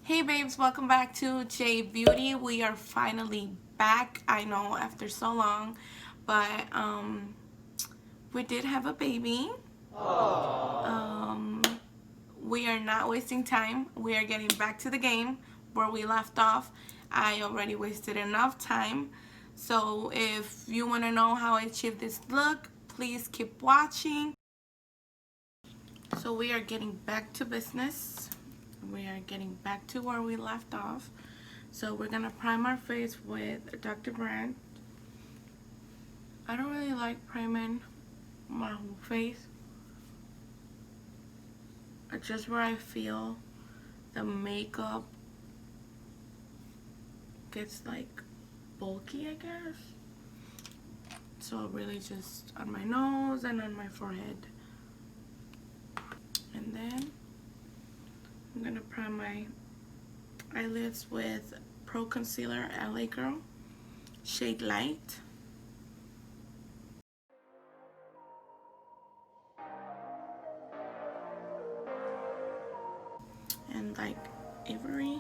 Hey babes, welcome back to JVeauty. We are finally back. I know after so long, but we did have a baby. Um we are not wasting time. We are getting back to the game where we left off. I already wasted enough time. So if you want to know how I achieved this look, please keep watching. So we are getting back to business. We are getting back to where we left off. So we're gonna prime our face with Dr. Brandt. I don't really like priming my whole face. Just where I feel the makeup gets like bulky, I guess. So really just on my nose and on my forehead. And then I'm gonna prime my eyelids with Pro Concealer LA Girl, shade Light. And like Ivory.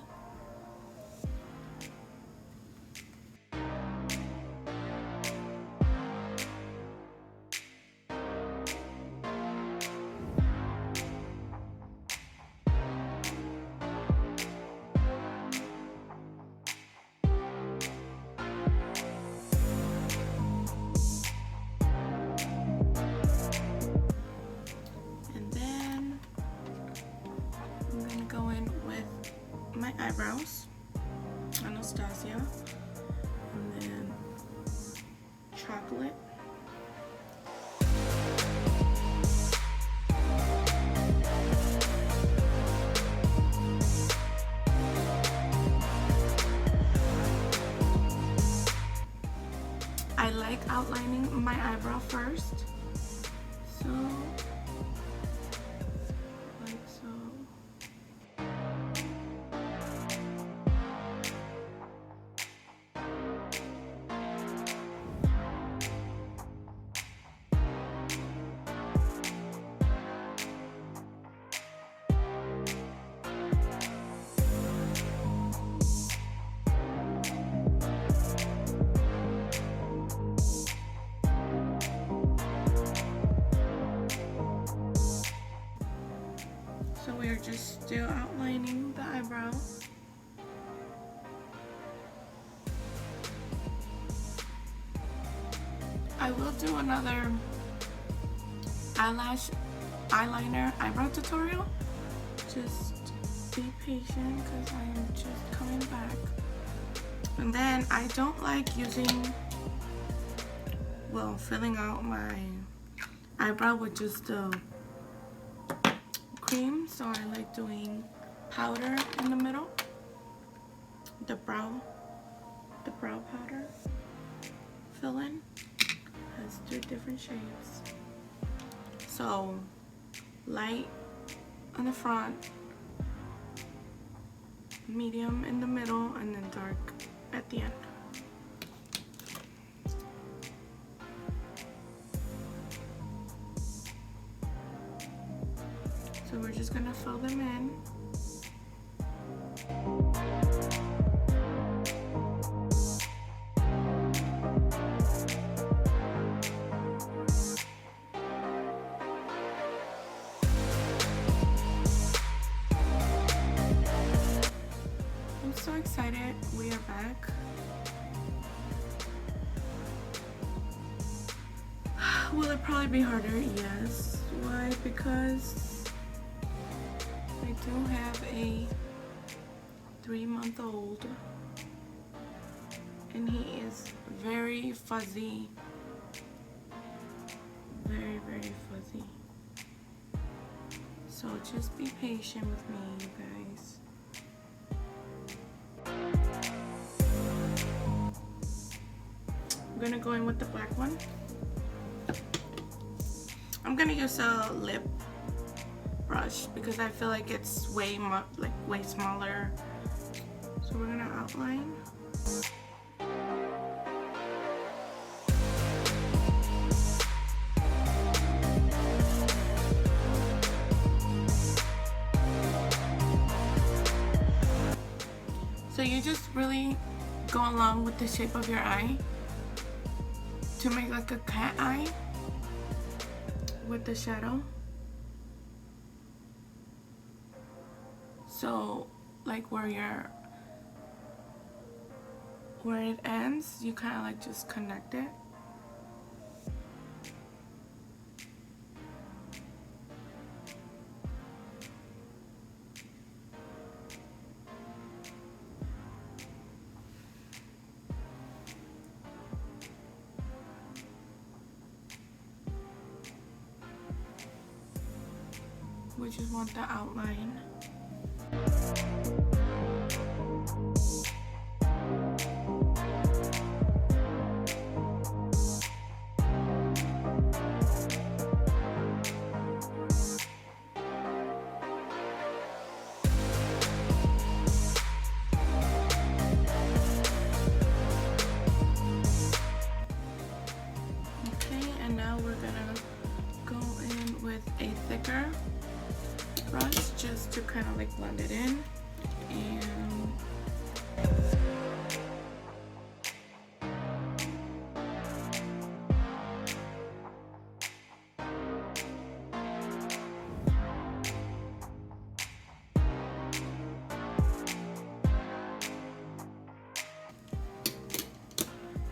Go in with my eyebrows, Anastasia, and then chocolate. I like outlining my eyebrow first, so like so. So we are just still outlining the eyebrow. I will do another eyeliner eyebrow tutorial. Just be patient because I am just coming back. And then I don't like using, well, filling out my eyebrow with just the cream, so I like doing powder in the middle, the brow powder fill-in. Has 3 different shades, so light on the front, medium in the middle, and then dark at the end. So we're just gonna fill them in. I'm so excited we are back. Will it probably be harder? Yes. Why? Because I do have a 3-month-old and he is very fuzzy. Very, very fuzzy. So just be patient with me, you guys. I'm gonna go in with the black one. I'm gonna use a lip brush because I feel like it's way smaller. So we're gonna outline. So you just really go along with the shape of your eye to make like a cat eye with the shadow. So like where it ends, you kind of like just connect it. We just want the outline. Okay, and now we're gonna go in with a thicker brush just to kind of like blend it in. And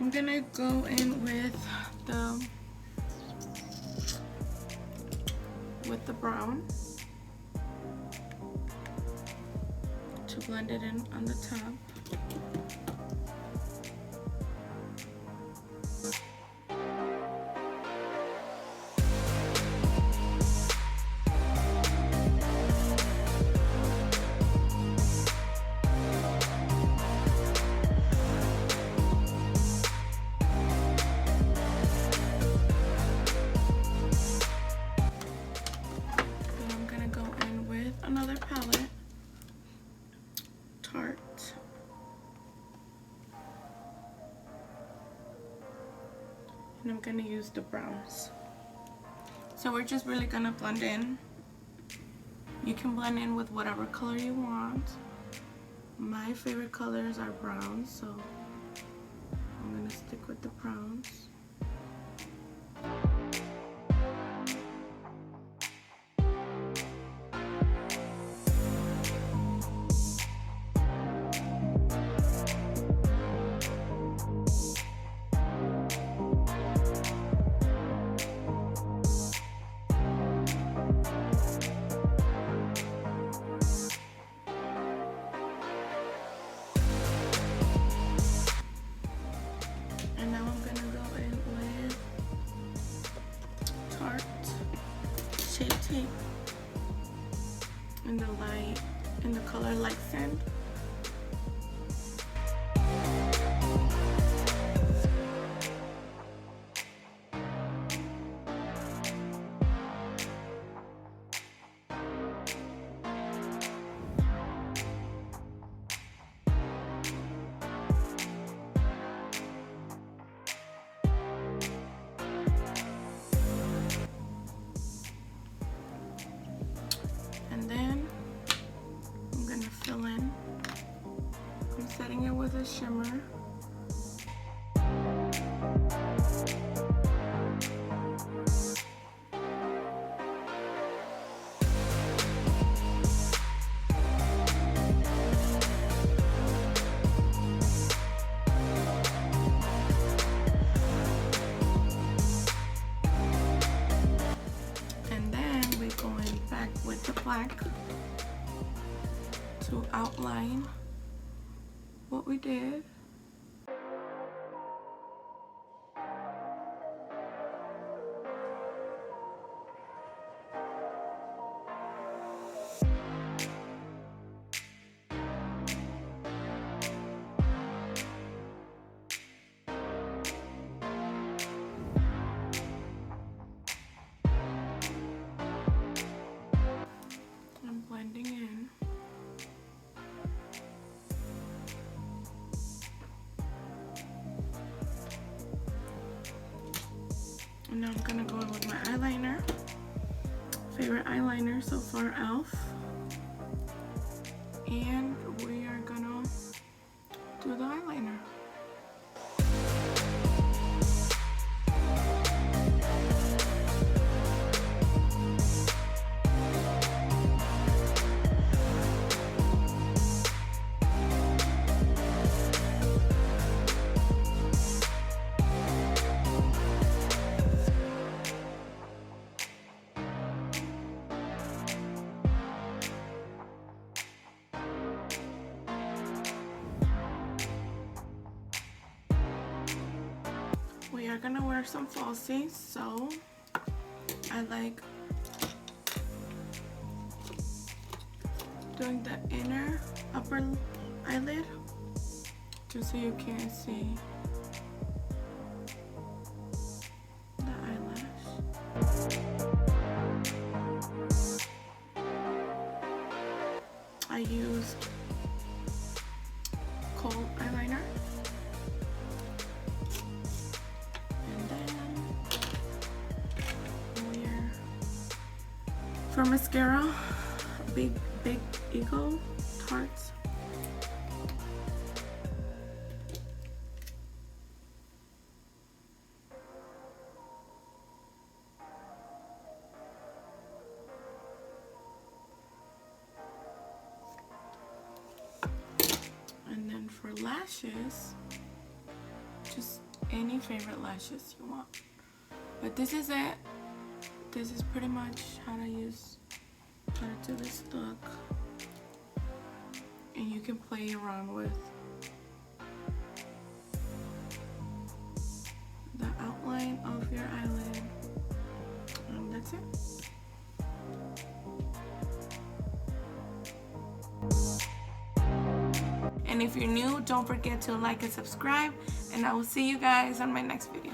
I'm gonna go in with the brown to blend it in on the top. Another palette, Tarte, and I'm gonna use the browns. So we're just really gonna blend in. You can blend in with whatever color you want. My favorite colors are browns, so I'm gonna stick with the browns. Tape in the color light sand. Setting it with a shimmer. And then we're going back with the black to outline what we did. I'm blending in. And now I'm gonna go in with my eyeliner. Favorite eyeliner so far, e.l.f. And we are gonna do the eyeliner. We are gonna wear some falsies, so I like doing the inner upper eyelid just so you can't see the eyelash. I used cold eyeliner. For mascara, Big Eagle Tarts. And then for lashes, just any favorite lashes you want. But this is it. This is pretty much how to do this look, and you can play around with the outline of your eyelid, and that's it. And if you're new, don't forget to like and subscribe, and I will see you guys on my next video.